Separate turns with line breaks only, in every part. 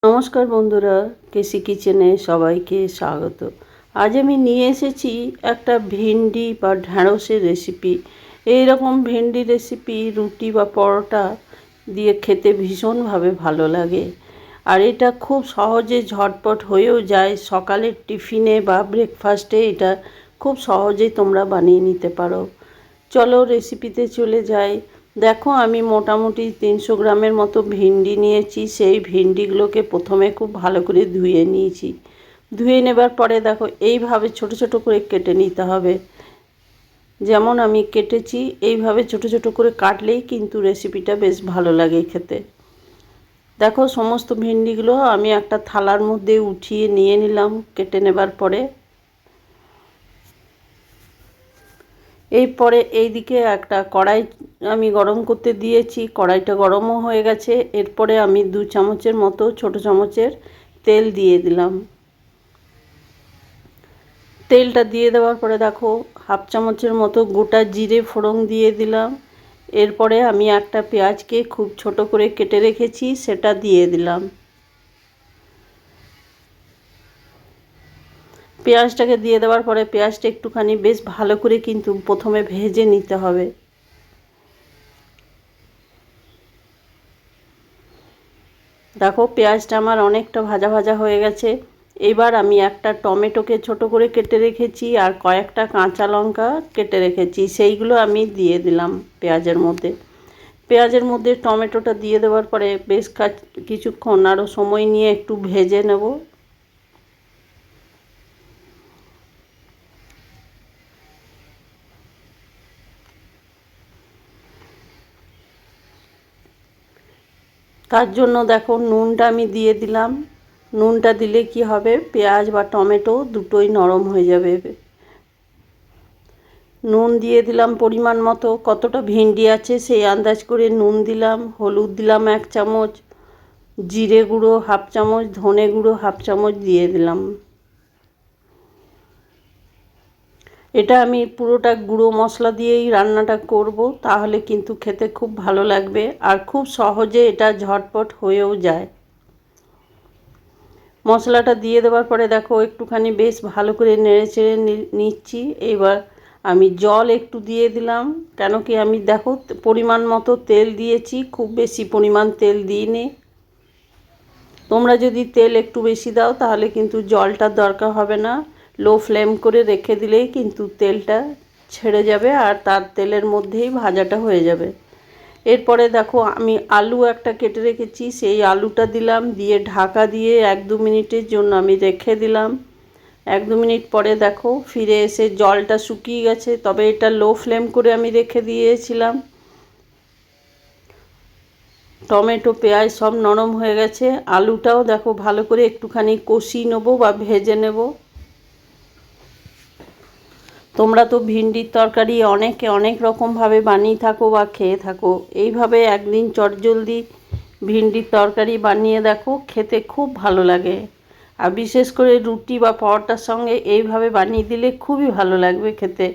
নমস্কার বন্ধুরা, কেসি কিচেনে সবাইকে স্বাগত। আজ আমি নিয়ে এসেছি একটা ভেন্ডি বা ঢ্যাঁড়সের রেসিপি। এই রকম ভেন্ডি রেসিপি রুটি বা পরোটা দিয়ে খেতে ভীষণভাবে ভালো লাগে। আর এটা খুব সহজে ঝটপট হয়েও যায়। সকালের টিফিনে বা ব্রেকফাস্টে এটা খুব সহজেই তোমরা বানিয়ে নিতে পারো। চলো রেসিপিতে চলে যাই। দেখো, আমি মোটামুটি 300 গ্রামের মতো ভিন্ডি নিয়েছি। সেই ভিন্ডিগুলোকে প্রথমে খুব ভালো করে ধুয়ে নিয়েছি। ধুয়ে নেবার পরে দেখো, এইভাবে ছোট ছোট করে কেটে নিতে হবে। যেমন আমি কেটেছি, এইভাবে ছোট ছোট করে কাটলেই কিন্তু রেসিপিটা বেশ ভালো লাগে খেতে। দেখো, সমস্ত ভিন্ডিগুলো আমি একটা থালার মধ্যে উঠিয়ে নিয়ে নিলাম কেটে নেবার পরে। এরপরে এইদিকে একটা কড়াই আমি গরম করতে দিয়েছি। কড়াইটা গরমও হয়ে গেছে। এরপরে আমি 2 চামচের মতো ছোট চামচের তেল দিয়ে দিলাম। তেলটা দিয়ে দেওয়ার পরে দেখো, হাফ চামচের মতো গোটা জিরে ফোড়ন দিয়ে দিলাম। এরপরে আমি একটা পেঁয়াজকে খুব ছোট করে কেটে রেখেছি, সেটা দিয়ে দিলাম। পেঁয়াজটাকে দিয়ে দেওয়ার পরে পেঁয়াজটা একটুখানি বেশ ভালো করে কিন্তু প্রথমে ভেজে নিতে হবে। দেখো, পেঁয়াজটা আমার অনেকটা ভাজা ভাজা হয়ে গেছে। এবার আমি একটা টমেটোকে ছোট করে কেটে রেখেছি আর কয়েকটা কাঁচা লঙ্কা কেটে রেখেছি, সেইগুলো আমি দিয়ে দিলাম পেঁয়াজের মধ্যে। পেঁয়াজের মধ্যে টমেটোটা দিয়ে দেওয়ার পরে বেশ কিছুক্ষণ আরও সময় নিয়ে একটু ভেজে নেব। তার জন্য দেখো, নুনটা আমি দিয়ে দিলাম। নুনটা দিলে কি হবে, পেঁয়াজ বা টমেটো দুটোই নরম হয়ে যাবে। নুন দিয়ে দিলাম পরিমাণ মতো। কতটা ভিন্ডি আছে সেই আন্দাজ করে নুন দিলাম। হলুদ দিলাম 1 চামচ, জিরে গুঁড়ো হাফ চামচ, ধনে গুঁড়ো হাফ চামচ দিয়ে দিলাম। এটা আমি পুরোটা গুঁড়ো মশলা দিয়েই রান্নাটা করব, তাহলে কিন্তু খেতে খুব ভালো লাগবে আর খুব সহজে এটা ঝটপট হয়েও যায়। মশলাটা দিয়ে দেওয়ার পরে দেখো, একটুখানি বেশ ভালো করে নেড়ে চেড়ে নিচ্ছি। এবার আমি জল একটু দিয়ে দিলাম, কেন কি আমি দেখো পরিমাণ মতো তেল দিয়েছি, খুব বেশি পরিমাণ তেল দিইনি। তোমরা যদি তেল একটু বেশি দাও তাহলে কিন্তু জলটার দরকার হবে না। লো ফ্লেম করে রেখে দিলেই কিন্তু তেলটা ছেড়ে যাবে আর তার তেলের মধ্যেই ভাজাটা হয়ে যাবে। এরপরে দেখো, আমি আলু একটা কেটে রেখেছি, সেই আলুটা দিলাম, দিয়ে ঢাকা দিয়ে 1-2 মিনিটের জন্য আমি রেখে দিলাম। 1-2 মিনিট পরে দেখো ফিরে এসে জলটা শুকিয়ে গেছে, তবে এটা লো ফ্লেম করে আমি রেখে দিয়েছিলাম। টমেটো পেঁয়াজ সব নরম হয়ে গেছে। আলুটাও দেখো ভালো করে একটুখানি কষিয়ে নেবো বা ভেজে নেব। তোমরা তো ভিন্ডির তরকারি অনেকে অনেক রকমভাবে বানিয়ে থাকো বা খেয়ে থাকো। এইভাবে একদিন চটজলদি ভিন্ডির তরকারি বানিয়ে দেখো, খেতে খুব ভালো লাগে। আর বিশেষ করে রুটি বা পরোটার সঙ্গে এইভাবে বানিয়ে দিলে খুবই ভালো লাগবে খেতে।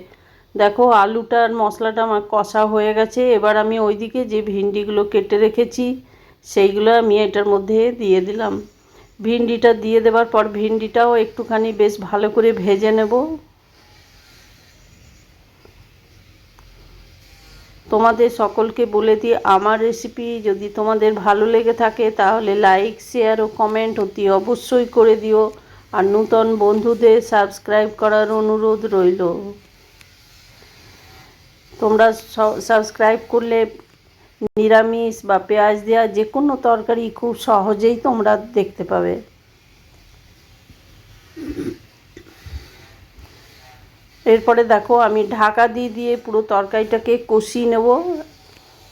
দেখো, আলুটার মশলাটা আমার কষা হয়ে গেছে। এবার আমি ওইদিকে যে ভিন্ডিগুলো কেটে রেখেছি সেইগুলো আমি এটার মধ্যে দিয়ে দিলাম। ভিন্ডিটা দিয়ে দেওয়ার পর ভিন্ডিটাও একটুখানি বেশ ভালো করে ভেজে নেব। তোমাদের সকলকে বলে দিই, আমার রেসিপি যদি তোমাদের ভালো লেগে থাকে তাহলে লাইক শেয়ার ও কমেন্ট অতি অবশ্যই করে দিও। আর নূতন বন্ধুদের সাবস্ক্রাইব করার অনুরোধ রইল। তোমরা সাবস্ক্রাইব করলে নিরামিষ বা পেঁয়াজ দেওয়া যে কোনো তরকারি খুব সহজেই তোমরা দেখতে পাবে। এরপরে দেখো, আমি ঢাকা দিয়ে দিয়ে পুরো তরকারিটাকে কষিয়ে নেব।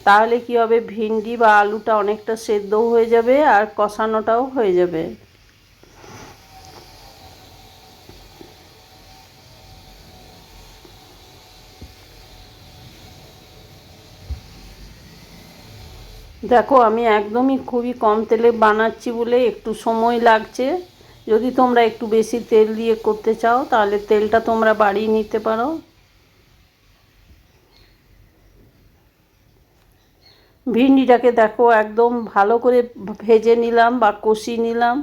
তাহলে কি হবে, ভিন্ডি বা আলুটা অনেকটা সেদ্ধও হয়ে যাবে আর কষানোটাও হয়ে যাবে। দেখো, আমি একদমই খুবই কম তেলে বানাচ্ছি বলে একটু সময় লাগছে। যদি তোমরা একটু বেশি তেল দিয়ে করতে চাও তাহলে তেলটা তোমরা বাড়িয়ে নিতে পারো। ভিন্ডিটাকে দেখো একদম ভালো করে ভেজে নিলাম বা কষিয়ে নিলাম।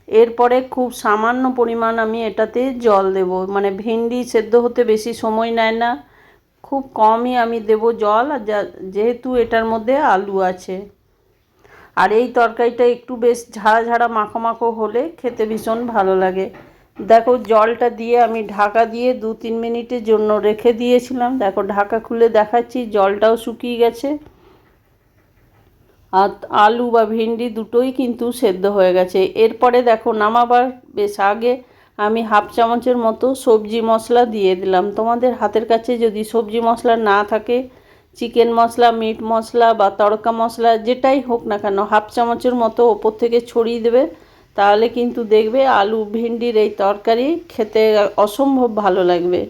এরপরে খুব সামান্য পরিমাণ আমি এটাতে জল দেব, মানে ভিন্ডি সেদ্ধ হতে বেশি সময় নেয় না, খুব কমই আমি দেব জল। আর যেহেতু এটার মধ্যে আলু আছে, আর এই তরকারিটা একটু বেশ ঝাড়া ঝাড়া মাখো মাখো হলে খেতে ভীষণ ভালো লাগে। দেখো জলটা দিয়ে আমি ঢাকা দিয়ে 2-3 মিনিটের জন্য রেখে দিয়েছিলাম। দেখো ঢাকা খুলে দেখাচ্ছি, জলটাও শুকিয়ে গেছে আর আলু বা ভিন্ডি দুটোই কিন্তু সেদ্ধ হয়ে গেছে। এরপরে দেখো নামাবার বেশ আগে আমি 1/2 চামচের মতো সবজি মশলা দিয়ে দিলাম। তোমাদের হাতের কাছে যদি সবজি মশলা না থাকে, চিকেন মশলা, মিট মশলা বা তড়কা মশলা যেটাই হোক না কেন 1/2 চামচের মতো ওপর থেকে ছড়িয়ে দেবে, তাহলে কিন্তু দেখবে আলু ভিন্ডির এই তরকারি খেতে অসম্ভব ভালো লাগবে।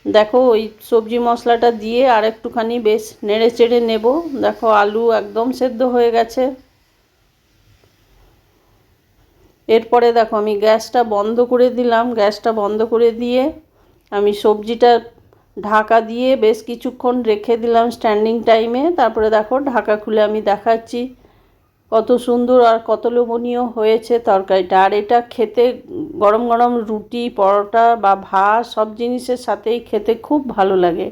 দেখো ওই সবজি মশলাটা দিয়ে আর একটুখানি বেশ নেড়ে চেড়ে নেব। দেখো আলু একদম সেদ্ধ হয়ে গেছে। এরপরে দেখো আমি গ্যাসটা বন্ধ করে দিলাম। গ্যাসটা বন্ধ করে দিয়ে আমি সবজিটা ঢাকা দিয়ে বেশ কিছুক্ষণ রেখে দিলাম স্ট্যান্ডিং টাইমে। তারপরে দেখো ঢাকা খুলে আমি দেখাচ্ছি কত সুন্দর আর কত লোভনীয় হয়েছে তরকারিটা। আর এটা খেতে গরম গরম রুটি, পরোটা বা ভাত সব জিনিসের সাথেই খেতে খুব ভালো লাগে।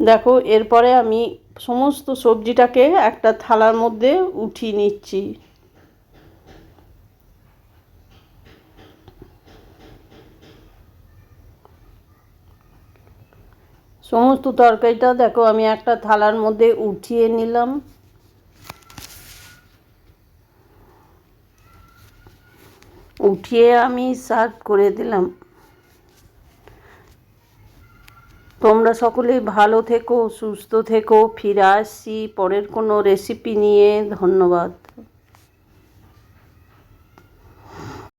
দেখো এরপরে আমি সমস্ত সবজিটাকে একটা থালার মধ্যে উঠিয়ে নিচ্ছি। সমস্ত তরকারিটা দেখো আমি একটা থালার মধ্যে উঠিয়ে নিলাম। উঠিয়ে আমি সার্ভ করে দিলাম। তোমরা সকলেই ভালো থেকো, সুস্থ থেকো। ফিরে আসছি পরের কোনো রেসিপি নিয়ে। ধন্যবাদ।